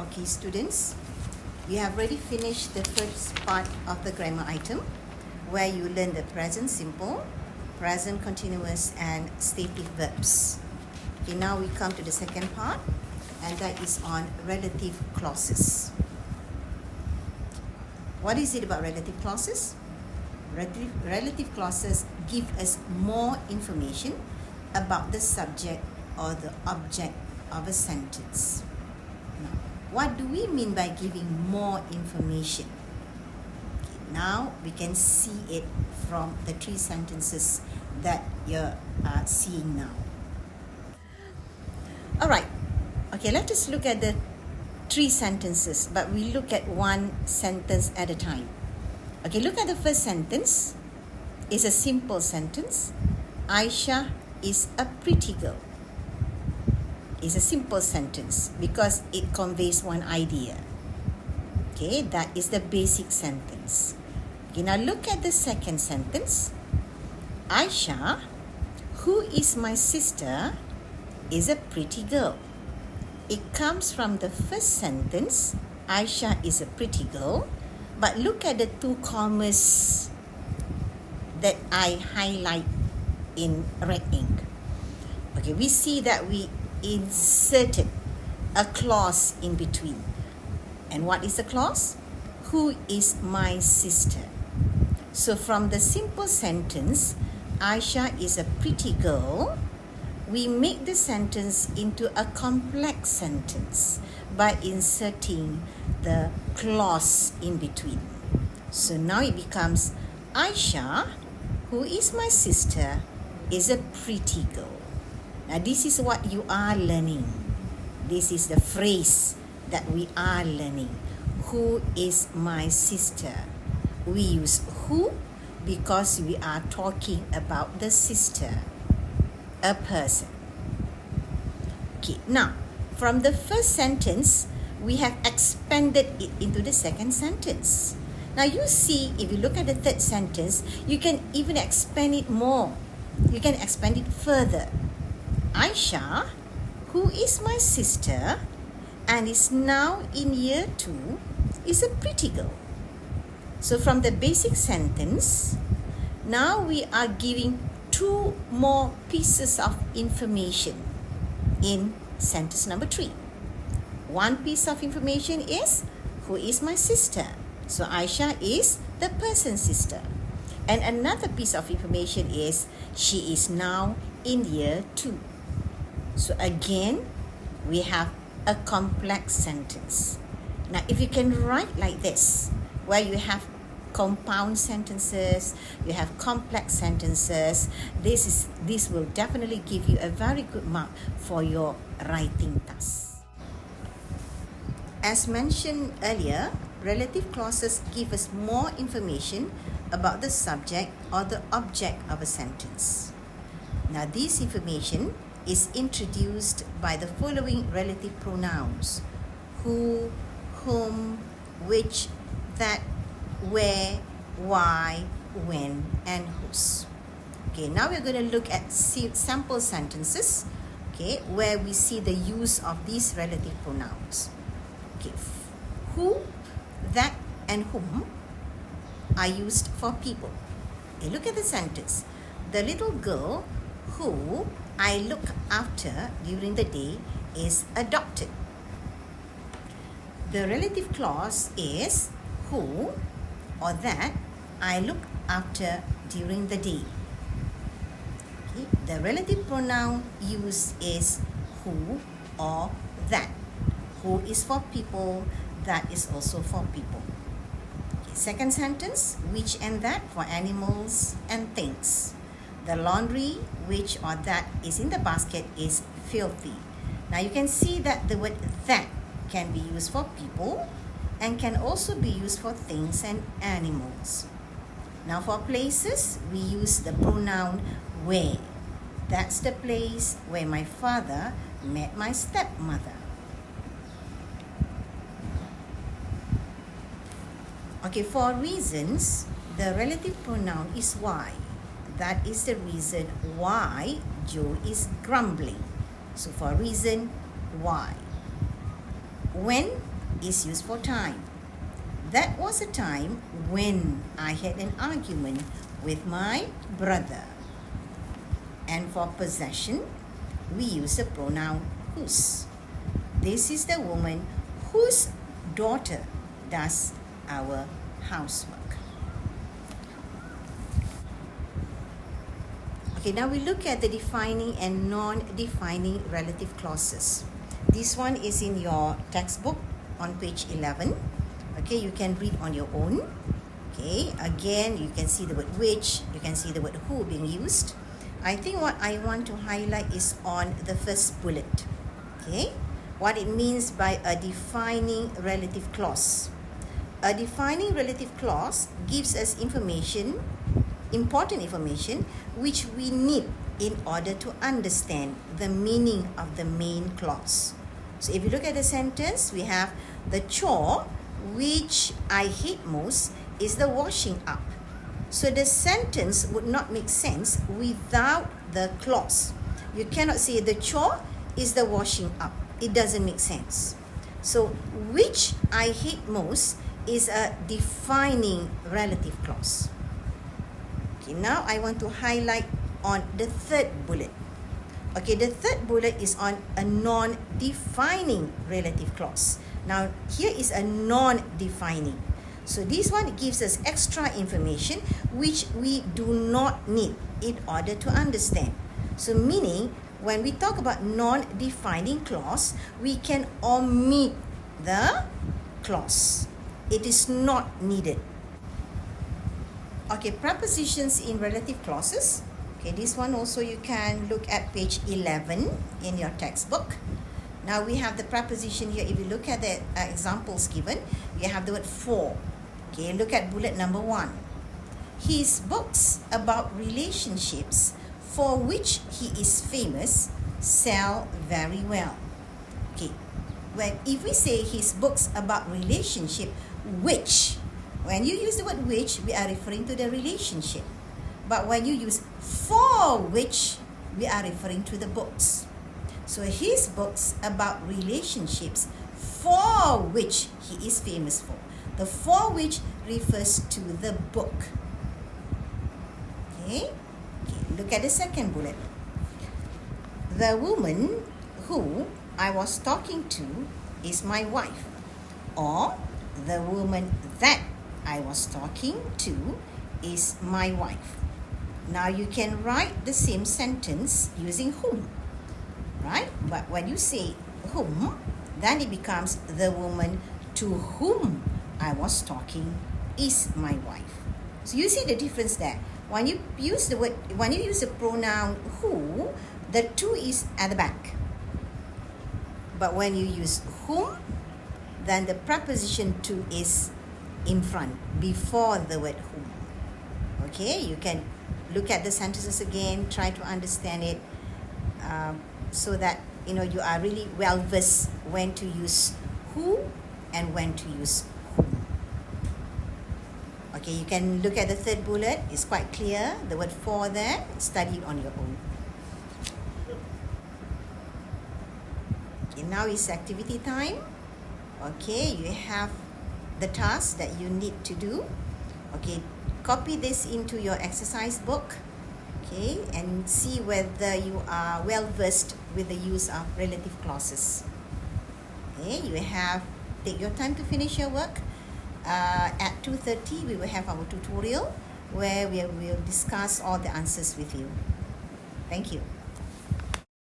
Okay, students, we have already finished the first part of the grammar item where you learn the present simple, present continuous and stative verbs. Okay, now we come to the second part, and that is on relative clauses. What is it about relative clauses? Relative clauses give us more information about the subject or the object of a sentence. Now, what do we mean by giving more information? Okay, now we can see it from the three sentences that you're seeing now. Alright, okay, let us look at the three sentences, but we look at one sentence at a time. Okay, look at the first sentence. It's a simple sentence. Aisha is a pretty girl. It's a simple sentence because it conveys one idea. Okay, that is the basic sentence. Okay, now look at the second sentence. Aisha, who is my sister, is a pretty girl. It comes from the first sentence. Aisha is a pretty girl. But look at the two commas that I highlight in red ink. Okay, we see that we inserted a clause in between. And what is the clause? Who is my sister? So from the simple sentence, Aisha is a pretty girl, we make the sentence into a complex sentence by inserting the clause in between. So now it becomes Aisha, who is my sister, is a pretty girl. Now this is what you are learning. This is the phrase that we are learning. Who is my sister? We use who because we are talking about the sister, a person. Okay, now from the first sentence, we have expanded it into the second sentence. Now you see, if you look at the third sentence, you can even expand it more. You can expand it further. Aisha, who is my sister and is now in year 2, is a pretty girl. So from the basic sentence, now we are giving two more pieces of information in sentence number 3. One piece of information is, who is my sister? So Aisha is the person's sister. And another piece of information is, she is now in year 2. So again, we have a complex sentence. Now if you can write like this, where you have compound sentences, you have complex sentences, this will definitely give you a very good mark for your writing task. As mentioned earlier, relative clauses give us more information about the subject or the object of a sentence. Now this information is introduced by the following relative pronouns: who, whom, which, that, where, why, when, and whose. Okay, now we're going to look at sample sentences, okay, where we see the use of these relative pronouns. Okay, who, that, and whom are used for people. Okay, look at the sentence. The little girl who I look after during the day is adopted. The relative clause is who or that I look after during the day. Okay. The relative pronoun used is who or that. Who is for people, that is also for people. Okay. Second sentence, which and that for animals and things. The laundry, which or that is in the basket is filthy. Now you can see that the word that can be used for people and can also be used for things and animals. Now for places, we use the pronoun where. That's the place where my father met my stepmother. Okay, for reasons, the relative pronoun is why. That is the reason why Joe is grumbling. So for reason, why. When is used for time. That was a time when I had an argument with my brother. And for possession, we use the pronoun whose. This is the woman whose daughter does our housework. Okay, now we look at the defining and non-defining relative clauses. This one is in your textbook on page 11. Okay, you can read on your own. Okay, again, you can see the word which, you can see the word who being used. I think what I want to highlight is on the first bullet. Okay, what it means by a defining relative clause. A defining relative clause gives us information, important information, which we need in order to understand the meaning of the main clause. So if you look at the sentence, we have the chore which I hate most is the washing up. So the sentence would not make sense without the clause. You cannot say the chore is the washing up. It doesn't make sense. So which I hate most is a defining relative clause. Okay, now I want to highlight on the third bullet. Okay, the third bullet is on a non-defining relative clause. Now, here is a non-defining. So this one gives us extra information which we do not need in order to understand. So meaning, when we talk about non-defining clause, we can omit the clause. It is not needed. Okay, prepositions in relative clauses. Okay, this one also you can look at page 11 in your textbook. Now we have the preposition here. If you look at the examples given, you have the word for. Okay, look at bullet number 1. His books about relationships, for which he is famous, sell very well. Okay, if we say his books about relationship, which, when you use the word which, we are referring to the relationship. But when you use for which, we are referring to the books. So his books about relationships, for which he is famous for. The for which refers to the book. Okay, look at the second bullet. The woman who I was talking to is my wife. Or the woman that I was talking to is my wife. Now you can write the same sentence using whom, right? But when you say whom, then it becomes the woman to whom I was talking is my wife. So you see the difference there. When you use the pronoun who, the to is at the back. But when you use whom, then the preposition to is in front, before the word whom. Okay, you can look at the sentences again, try to understand it, so that you are really well versed when to use who and when to use whom. Okay, you can look at the third bullet. It's quite clear. The word for there, study it on your own. Okay, now is activity time. Okay, you have the task that you need to do. Okay, copy this into your exercise book. Okay, and see whether you are well versed with the use of relative clauses. Okay, you have take your time to finish your work. At 2:30 we will have our tutorial where we will discuss all the answers with you. Thank you.